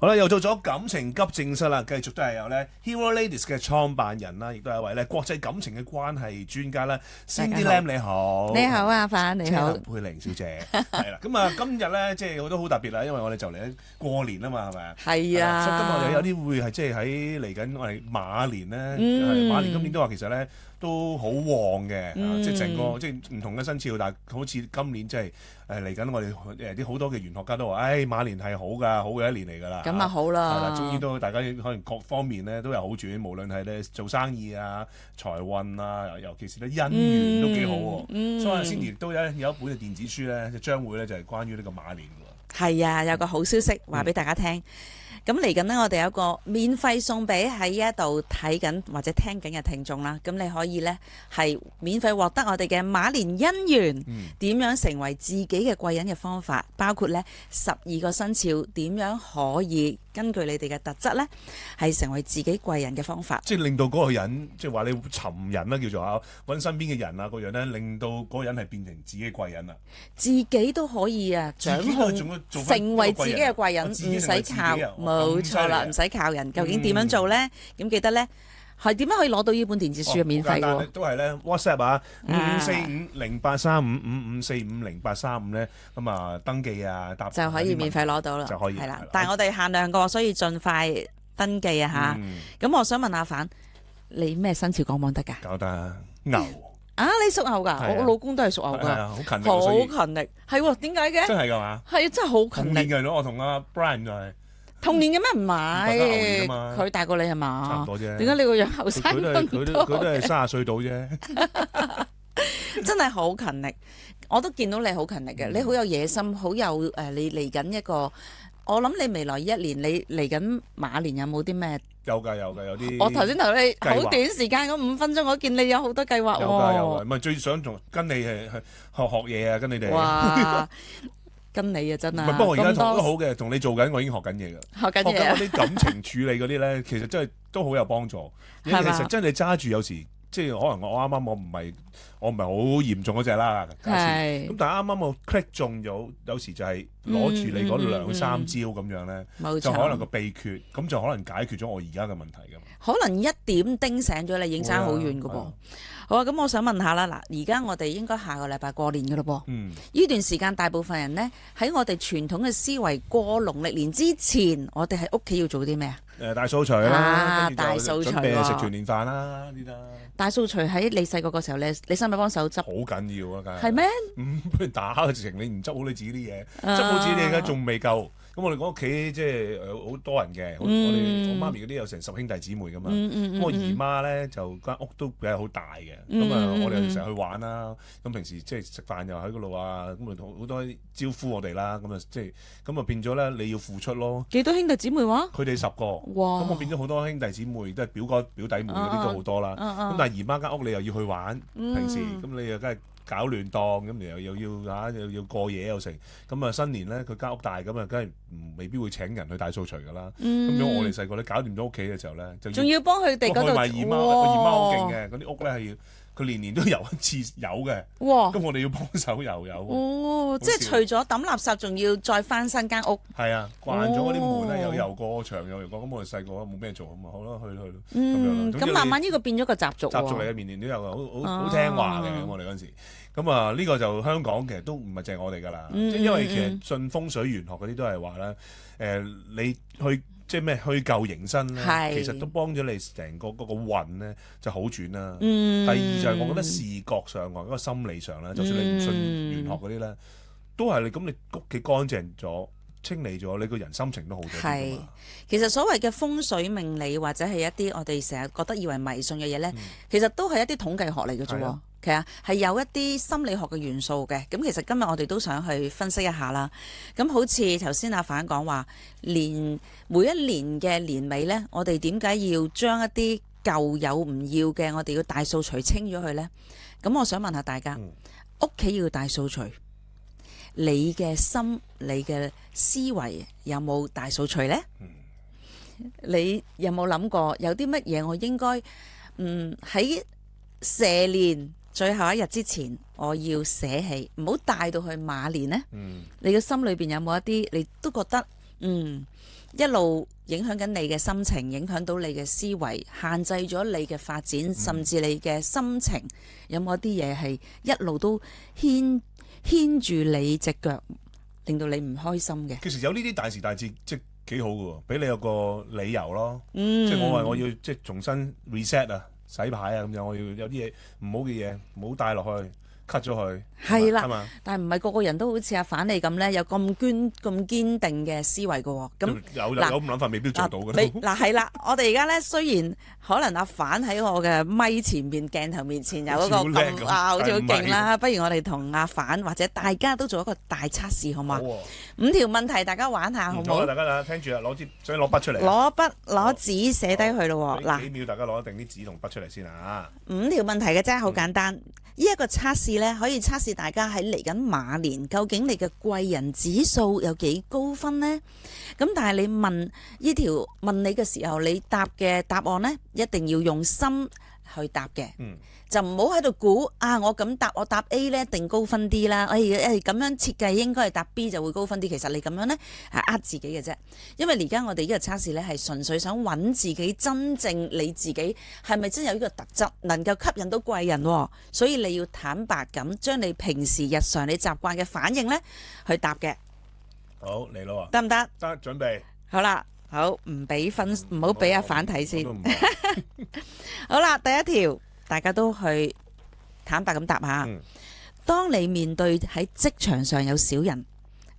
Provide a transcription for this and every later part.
好啦，又做咗感情急症室啦，繼續都係有咧 Hero Ladies 嘅創辦人啦，亦都係一位咧國際感情嘅關係專家啦。Cindy Lam 你好，你好啊，范你好，佩玲小姐係啦。咁啊，今日咧即係我都好特別啦，因為我哋就嚟過年啊嘛，係咪啊？係啊，所以今日我哋有啲會係即係喺嚟緊我哋馬年咧，馬年今年都話其實咧都好旺嘅，即係成個即係唔同嘅生肖，但係好似今年即係嚟緊我哋啲好多嘅玄學家都話，馬年係好㗎，好嘅一年嚟㗎啦。咁啊好啦，係啦，終於都大家可能各方面咧都有好轉，無論係咧做生意啊、財運啊，尤其是咧姻緣都幾好喎。所以先至都有一本嘅電子書咧，就將會咧就係關於呢個馬年㗎喎。係啊，有個好消息話俾大家聽。咁嚟緊呢，我哋有個免費送俾喺呢一度睇緊或者聽緊嘅聽眾啦。咁你可以呢係免費獲得我哋嘅馬年姻緣，點樣成為自己嘅貴人嘅方法，包括呢12個生肖點樣可以根據你哋嘅特質呢，係成為自己貴人嘅方法。即係令到嗰個人，即係話你尋人啦，叫做啊，揾身邊嘅人啊，個樣咧，令到嗰個人係變成自己貴人啊。自己都可以啊，掌控成為自己嘅貴人，唔使靠。冇錯啦，唔使靠人。究竟點樣做呢？咁記得呢，係點樣可以攞到呢本電子書嘅免費喎？都係咧 WhatsApp 啊，5545083555450835咧，咁啊登記啊，就可以免費攞到啦。就可以係啦，但係我哋限量個，所以盡快登記啊嚇。咁我想問阿范，你咩生肖講唔講得㗎？搞得牛啊！你屬牛㗎，我老公都係屬牛㗎，好勤力，好勤力，係喎？點解嘅？真係㗎嘛？係真係好勤力嘅。我同阿 Brian 就係。同年嘅咩？唔係，佢大過你係嘛？差唔多啫。點解你個樣後生咁多？佢都係30歲到啫。真係好勤力，我都見到你好勤力嘅，你好有野心，好有你嚟緊一個，我諗你未來1年，你嚟緊馬年有冇啲咩？有㗎有啲。我頭先同你好短時間嗰5分鐘，我見你有好多計劃喎。有㗎，唔係最想跟你係學嘢啊，跟你哋。哇！跟你啊，真係。不過而家都好嘅，同你做緊，我已經學緊嘢㗎。學緊嘢啊！學緊嗰啲感情處理嗰啲咧，其實真係都好有幫助。其實真係揸住有時，即係可能我啱啱我唔係好嚴重嗰隻啦。咁但係啱啱我 click 中咗，有時就係攞住你嗰2-3招咁樣咧，就可能個秘訣，咁就可能解決咗我而家嘅問題㗎嘛。可能1點叮醒咗你，已經爭好遠㗎噃。好啊，咁我想問下啦，嗱，而家我哋應該下個禮拜過年㗎咯噃。呢段時間大部分人呢，喺我哋傳統嘅思維過農曆年之前，我哋喺屋企要做啲咩啊？大掃除啦，大掃除，準備食團年飯啦，呢啲啦。大掃除喺你細個嗰時候咧，你使唔使幫手執？好緊要啊，梗係。係咩？不如打嘅直情，你唔執好你自己啲嘢，執好自己啲嘢而家仲未夠。咁我哋屋企即係好多人嘅，我媽咪嗰啲有成10兄弟姊妹噶嘛。咁我姨媽咧就間屋都比較好大嘅，咁我哋成日去玩啦。咁平時即係食飯又喺嗰度啊，咁啊好多招呼我哋啦。咁啊即係咁啊變咗咧，你要付出咯。幾多兄弟姊妹話？佢哋10個。哇！咁我變咗好多兄弟姊妹，都係表哥表弟妹嗰啲都好多啦。咁但係姨媽間屋你又要去玩，平時咁你又梗係搞亂檔，咁又要過夜又成，咁啊新年咧佢間屋大，咁啊梗係未必會請人去大掃除㗎啦。咁樣我哋細個咧搞掂咗屋企嘅時候咧，仲要幫佢哋嗰度。開埋姨媽，我姨媽好勁嘅，嗰啲屋咧係要佢年年都油一次油嘅。哇！咁我哋要幫手油。哦，即係除咗抌垃圾，仲要再翻新間屋。係啊，慣咗嗰啲門咧又油過牆又油過，咁我哋細個冇咩做咁啊，好啦去咯咁樣。咁慢慢呢個變咗個習俗。習俗嚟嘅，年年都有嘅，好聽話嘅。咁我哋嗰陣時。咁啊，呢個就香港其實都唔係淨係我哋㗎啦，因為其實信風水玄學嗰啲都係話咧，你去即係咩去舊迎新咧，其實都幫咗你成個嗰個運咧就好轉啦。第二就係我覺得視覺上或者個心理上咧，就算你唔信玄學嗰啲咧，都係你咁你屋企乾淨咗。清理咗，你個人心情都好咗。係，其實所謂嘅風水命理或者係一啲我哋成日覺得以為迷信嘅嘢咧，其實都係一啲統計學嚟嘅啫。其實係有一啲心理學嘅元素嘅。咁其實今日我哋都想去分析一下啦。咁好似頭先阿范講話，每一年嘅年尾咧，我哋點解要將一啲舊有唔要嘅，我哋要大掃除清咗佢咧？咁我想問下大家，屋企要大掃除？你嘅心、你嘅思維有冇大掃除呢？你有冇諗過有啲乜嘢我應該喺蛇年最後一日之前我要捨棄，唔好帶到去馬年呢？你嘅心裏邊有冇一啲你都覺得一路影響緊你嘅心情，影響到你嘅思維，限制咗你嘅發展，甚至你嘅心情。有冇一啲嘢係一路都牽住你隻腳，令到你唔開心嘅？其實有呢啲大時大節，即係幾好嘅喎，俾你有個理由咯。即係我話我要即係重新 reset 啊、洗牌啊咁樣，我要有啲嘢唔好嘅嘢唔好帶落去。cut 咗佢，係啦，但係唔係個個人都好似阿反你咁咧，有咁堅定嘅思維嘅喎。咁有咁諗法，未必做到嘅。嗱係啦，我哋而家咧雖然可能阿反喺我嘅咪前面鏡頭面前有嗰個咁好似好勁啦，不如我哋同阿反或者大家都做一個大測試好嘛？5條問題大家玩下好唔好？大家聽住啊，攞支想攞筆出嚟。攞筆攞紙寫低佢咯喎。嗱，幾秒大家攞定啲紙同筆出嚟先啊！5條問題嘅啫，好簡單。呢一個測試咧，可以測試大家喺嚟緊馬年，究竟你嘅貴人指數有幾高分呢？咁但係你問你嘅時候，你答嘅答案呢，一定要用心去答嘅。就唔好喺度估啊！我咁答，我答 A 呢，一定高分啲啦。咁樣設計應該係答 B 就會高分啲。其實你咁樣呢，係呃自己嘅啫。因為而家我哋呢個測試呢，係純粹想揾自己真正你自己係咪真有呢個特質，能夠吸引到貴人喎。所以你要坦白咁將你平時日常你習慣嘅反應呢去答嘅。好嚟咯，得唔得？得，準備。好啦，好唔俾分，唔好俾阿反睇先。好啦，第一條。大家都去坦白咁答下。當你面對喺職場上有小人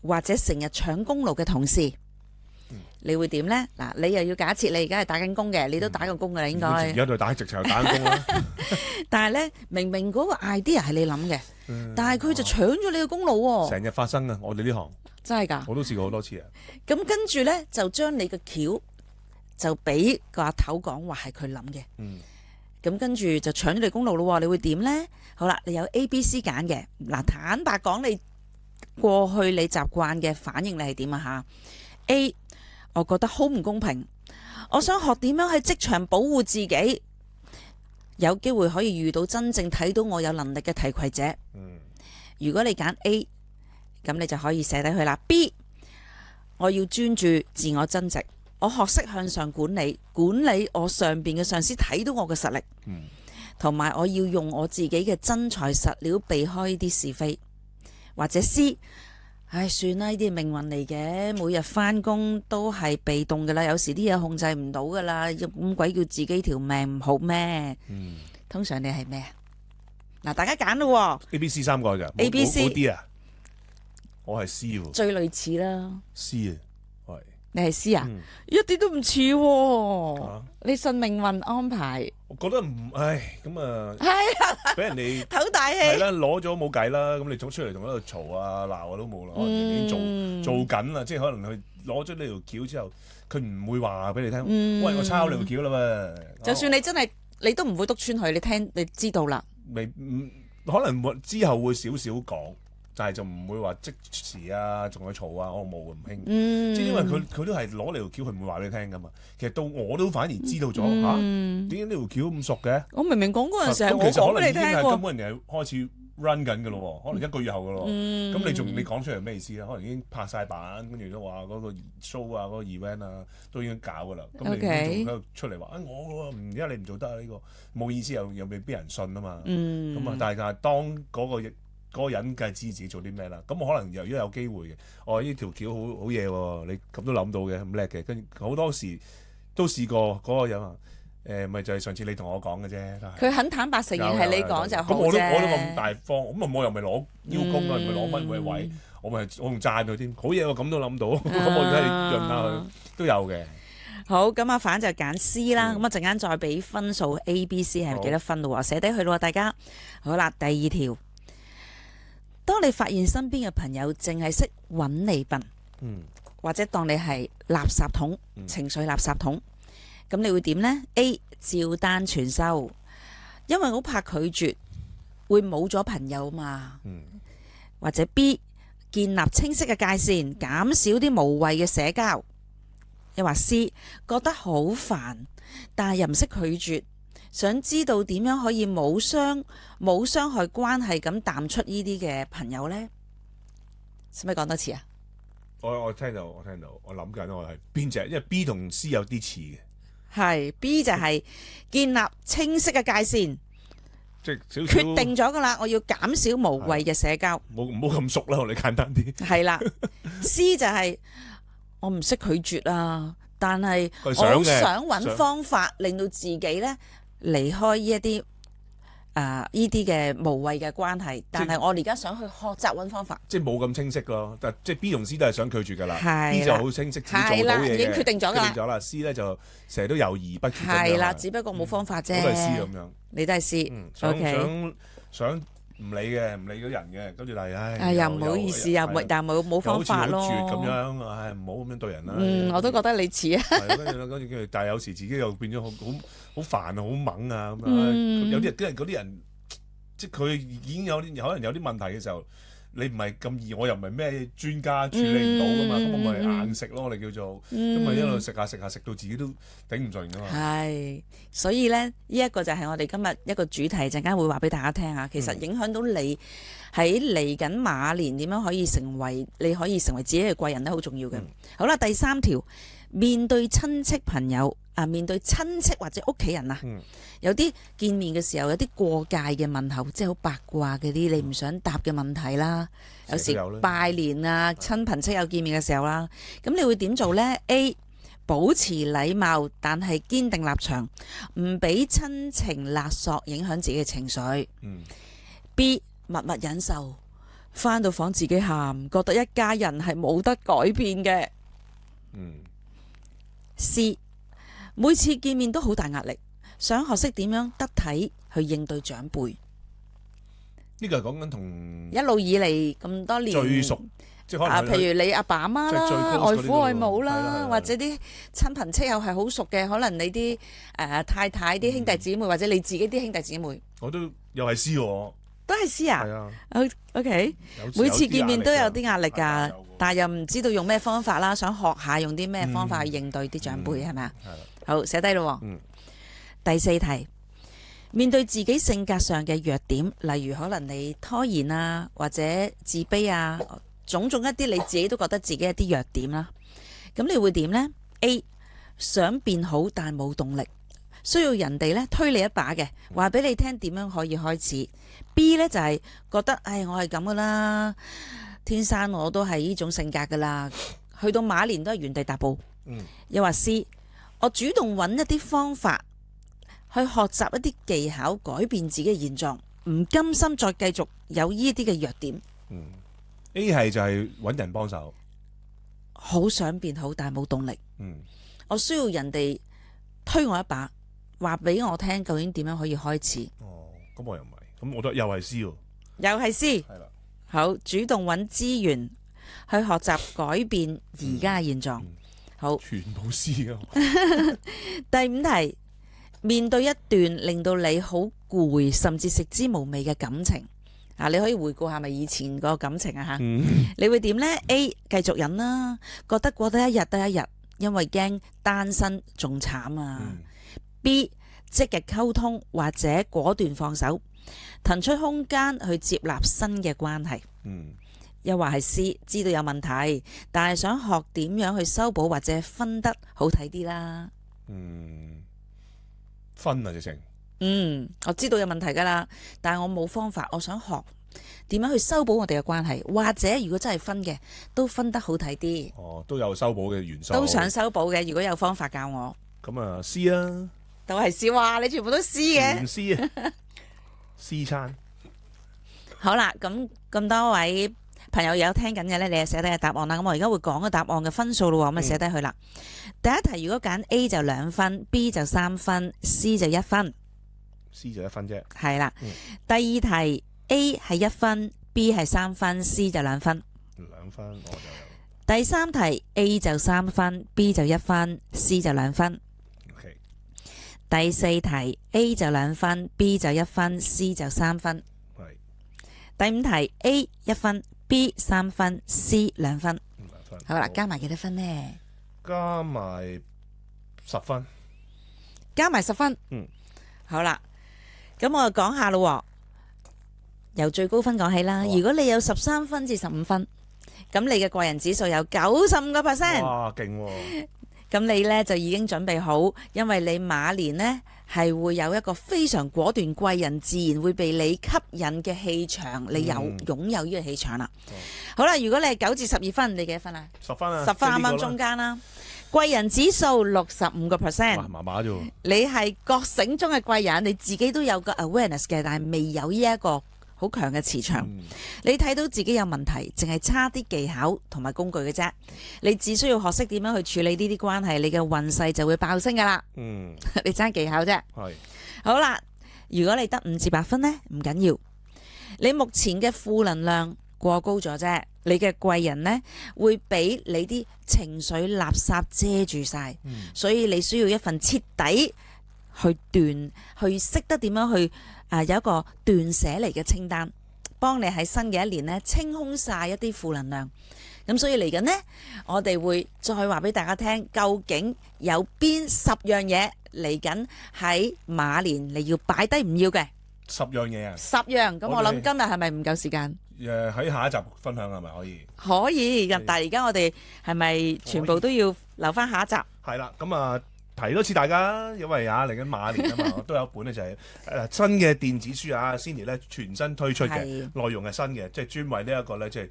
或者成日搶功勞嘅同事，你會點呢？嗱，你又要假設你而家係打緊工嘅，你都打過工㗎啦，應該。而家都打喺職場打緊工啦。但係呢，明明嗰個 idea 係你諗嘅，但係佢就搶咗你嘅功勞喎。成日發生啊！我哋呢行真係㗎，我都試過好多次啊。咁跟住呢，就將你嘅橋就俾個阿頭講話係佢諗嘅。咁跟住就搶咗你功勞咯，你會點呢？好啦，你有 A、B、C 揀嘅。嗱，坦白講，你過去你習慣嘅反應你係點啊？吓 A， 我覺得好唔公平，我想學點樣喺職場保護自己，有機會可以遇到真正睇到我有能力嘅提攜者。如果你揀 A， 咁你就可以寫低佢啦。B， 我要專注自我增值。我學識向上管理我上邊嘅上司睇到我嘅實力，同埋我要用我自己嘅真材實料避開呢啲是非。或者 C， 算啦，呢啲命運嚟嘅，每日翻工都係被動噶啦，有時啲嘢控制唔到噶啦，咁鬼叫自己條命唔好咩？通常你係咩啊？嗱，大家揀咯。A、B、C 3個咋 ？A、B、C D 啊？我係 C 喎。最類似啦。C 啊。你係 C 啊？一啲都唔似喎。你信命運安排？我覺得唔，咁啊，俾人哋唞大氣。係啦，攞咗冇計啦。咁你早出嚟同喺度嘈啊鬧啊都冇啦，可能已經做緊啦。即係可能佢攞咗呢條橋之後，佢唔會話俾你聽。喂，我抄你條橋啦嘛。就算你真係，你都唔會督穿佢。你聽，你知道啦。可能之後會少少講。但係就唔會話即時啊，仲去嘈啊，我冇唔興。即係因為佢都係攞你條橋，佢唔會話俾你聽噶嘛。其實到我都反而知道咗點解呢條橋咁熟嘅？我明明講嗰陣時係我講俾你聽喎。根本人哋係開始 run 緊嘅咯，可能1個月後嘅咯。咁你講出嚟咩意思啊？可能已經拍晒版，跟住都話嗰個 show 啊、嗰個 event 啊都已經搞嘅啦。咁你仲喺度出嚟話我而家你唔做得啊？呢個冇意思，又未必人信啊嘛。咁啊，但係當嗰個人梗係知自己做啲咩啦，咁我可能又有機會嘅。呢條橋好嘢喎，你咁都諗到嘅，咁叻嘅。跟住好多時都試過嗰個人啊，咪就係上次你同我講嘅啫。佢肯坦白承認係你講就好啫。咁我都咁大方，咁我又咪攞邀功啊，咪攞分位位，我仲讚佢添，好嘢喎，咁都諗到，咁我而家潤下佢都有嘅。好，咁阿反就揀 C 啦，咁啊陣間再俾分數 A、B、C 係幾多分咯？寫低佢咯，大家。好啦，第2條。當你發現身邊嘅朋友淨係識揾你笨，或者當你係垃圾桶、情緒垃圾桶，咁你會點呢？ A 照單全收，因為好怕拒絕會冇咗朋友嘛。或者 B 建立清晰嘅界線，減少啲無謂嘅社交。又或 C 覺得好煩，但係又唔識拒絕。想知道點樣可以冇傷害關係咁淡出呢啲嘅朋友呢？使唔使講多次啊？我聽到，我諗緊我係邊隻，因為 B 同 C 有啲似嘅，係 B 就係建立清晰嘅界線，即係少少決定咗噶啦，我要減少無謂嘅社交。唔好咁熟啦，我哋簡單啲。係啦，C 就係我唔識拒絕啊，但係我佢想嘅想揾方法令到自己咧離開呢一啲呢啲嘅無謂嘅關係，但係我而家想去學習揾方法。即係冇咁清晰咯，但即係 B 同 C 都係想拒絕㗎啦係啦，B 就好清晰自己做到係啦嘢嘅，已經決定咗㗎啦決定咗啦。C 咧就成日都猶豫不決咁樣係啦，啊只不過冇方法啫。我都係 C 咁樣，你都係 C。想 OK。想唔理嘅，唔理嗰人嘅，跟住但係唉又唔好意思，又冇方法咯。又好似好絕咁樣，唉唔好咁樣對人啦。我都覺得你似啊。係跟住，但係有時自己又變咗好煩啊，好猛啊咁樣。有啲人嗰啲人，即係佢已經可能有啲問題嘅時候，你唔係咁易，我又唔係咩專家處理唔到噶嘛，咁我咪硬食咯，我哋叫做，咁咪一路食下食到自己都頂唔順噶嘛。係，所以咧呢一個就係我哋今日一個主題，陣間會話俾大家聽下。其實影響到你喺嚟緊馬年點樣可以成為自己嘅貴人都好重要嘅。好啦，第3條，面對親戚朋友面對親戚或者屋企人有啲見面嘅時候有啲過界嘅問候，即係好八卦嗰啲你唔想答嘅問題啦。有時拜年啊，親朋戚友見面嘅時候啦，咁你會點做呢？ A 保持禮貌，但係堅定立場，唔俾親情勒索影響自己嘅情緒。B 默默忍受，返到房自己喊，覺得一家人係冇得改變嘅。C 每次見面都好大壓力，想學識點樣得體去應對長輩。呢個係講緊同一路以嚟咁多年最熟，即係可能譬如你阿爸阿媽啦、外父外母啦，或者係啲親朋戚友係好熟嘅，可能你啲太太啲兄弟姊妹，或者你自己啲兄弟姊妹，我都又係 C 喎，都係 C 啊。係啊OK，每次見面都有啲壓力㗎，但係又唔知道用咩方法啦，想學下用啲咩方法去應對啲長輩係咪啊？好，寫低咯。第4題，面對自己性格上嘅弱點，例如可能你拖延啊，或者自卑啊，種種一啲你自己都覺得自己一啲弱點啦，咁你會點呢？ A 想變好但冇動力，需要人哋咧推你一把嘅，話俾你聽點樣可以開始。B 呢就係覺得我係咁噶啦，天生我都係呢種性格噶啦，去到馬年都係原地踏步。又話 C 我主動揾一啲方法去學習一啲技巧，改變自己嘅現狀，唔甘心再繼續有呢啲嘅弱點。A 係就係揾人幫手，好想變好，但係冇動力。我需要人哋推我一把，話俾我聽究竟點樣可以開始。咁我又唔係，咁我都又係 C 喎，又係 C。係啦，好，主動揾資源去學習改變而家嘅現狀。好，全部 C 嘅。第5題，面對一段令到你好攰，甚至食之無味嘅感情，你可以回顧下咪以前個感情啊吓，你會點呢？ A 繼續忍啦，覺得過得一日得一日，因為驚單身仲慘啊。B 積極溝通或者果斷放手，騰出空間去接納新嘅關係。又話係 C 知道有問題，但係想學點樣去修補或者分得好睇啲啦。分啊直情。我知道有問題噶啦，但係我冇方法，我想學點樣去修補我哋嘅關係，或者如果真係分嘅，都分得好睇啲。都有修補嘅元素。都想修補嘅，如果有方法教我。咁啊 C 啊，都係 C，哇！你全部都 C 嘅。唔 C 啊，C 餐。好啦，咁多位朋友有聽緊嘅呢，你就寫低個答案啦。咁我而家會講個答案嘅分數咯，咁啊寫低去啦。第一題如果揀 A 就2分，B 就3分，C 就1分。C 就1分啫。係啦。第二題 A 係1分，B 係3分，C 就2分。2分我就有。第三題 A 就3分，B 就1分，C 就2分。OK。第四題 A 就2分，B 就1分，C 就3分。係。第五題 A 1分，B 3分，C 2分。2分。好啦，加埋幾多分呢？加埋10分。加埋10分。好啦，咁我就講下咯，由最高分講起啦。如果你有13分至15分，咁你嘅貴人指數有95%，哇，勁喎！咁你呢就已經準備好，因為你馬年呢係會有一個非常果斷貴人，自然會被你吸引嘅氣場，你擁有呢個氣場啦。好啦，如果你係9至12分，你幾多分啊？10分啊！ 10分啱啱中間啦。貴人指數65%，麻麻啫喎。你係覺醒中嘅貴人，你自己都有個 awareness 嘅，但係未有呢一個好強嘅磁場。你睇到自己有問題，淨係差啲技巧同埋工具嘅啫。你只需要學識點樣去處理呢啲關係，你嘅運勢就會爆升噶啦。你爭技巧啫。係。好啦，如果你得5至8分呢，唔緊要。你目前嘅負能量過高咗啫，你嘅貴人呢會俾你啲情緒垃圾遮住晒，所以你需要一份徹底去斷，去識得點樣去有一個斷捨離嘅清單，幫你喺新嘅一年呢清空晒一啲負能量。咁所以嚟緊呢，我哋會再話俾大家聽，究竟有邊10樣嘢嚟緊喺馬年你要擺低唔要嘅10樣嘢啊？10樣，咁我諗今日係咪唔夠時間？喺下一集分享係咪可以？可以，但係而家我哋係咪全部都要留翻下一集？係啦，咁啊提多次大家，因為嚟緊馬年啊嘛，我都有一本咧就係新嘅電子書啊 Cindy 咧全新推出嘅，內容係新嘅，即係專為呢一個咧即係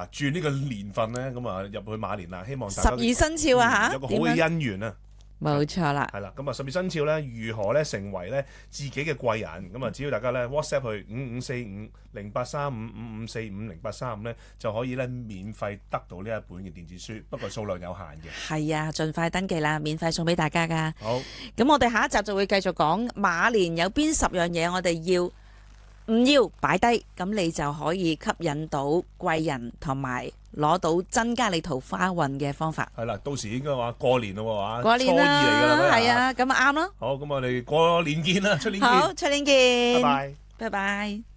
轉呢個年份咧，咁入去馬年啦，希望大家12生肖啊嚇，有個好嘅姻緣啊！冇錯啦，係啦，咁12生肖咧，如何咧成為咧自己嘅貴人？咁只要大家咧 WhatsApp 去5545083555450835咧，就可以咧免費得到呢一本嘅電子書，不過數量有限嘅。係啊，盡快登記啦，免費送俾大家噶。好，咁我哋下一集就會繼續講馬年有邊10樣嘢我哋要唔要擺低，咁你就可以吸引到貴人同埋攞到增加你桃花運嘅方法。係啦，到時應該話過年咯喎，過年啦，初二嚟㗎啦，係啊，咁啊啱咯。好，咁我哋過年見啦，出年見。好，出年見。拜拜。拜拜。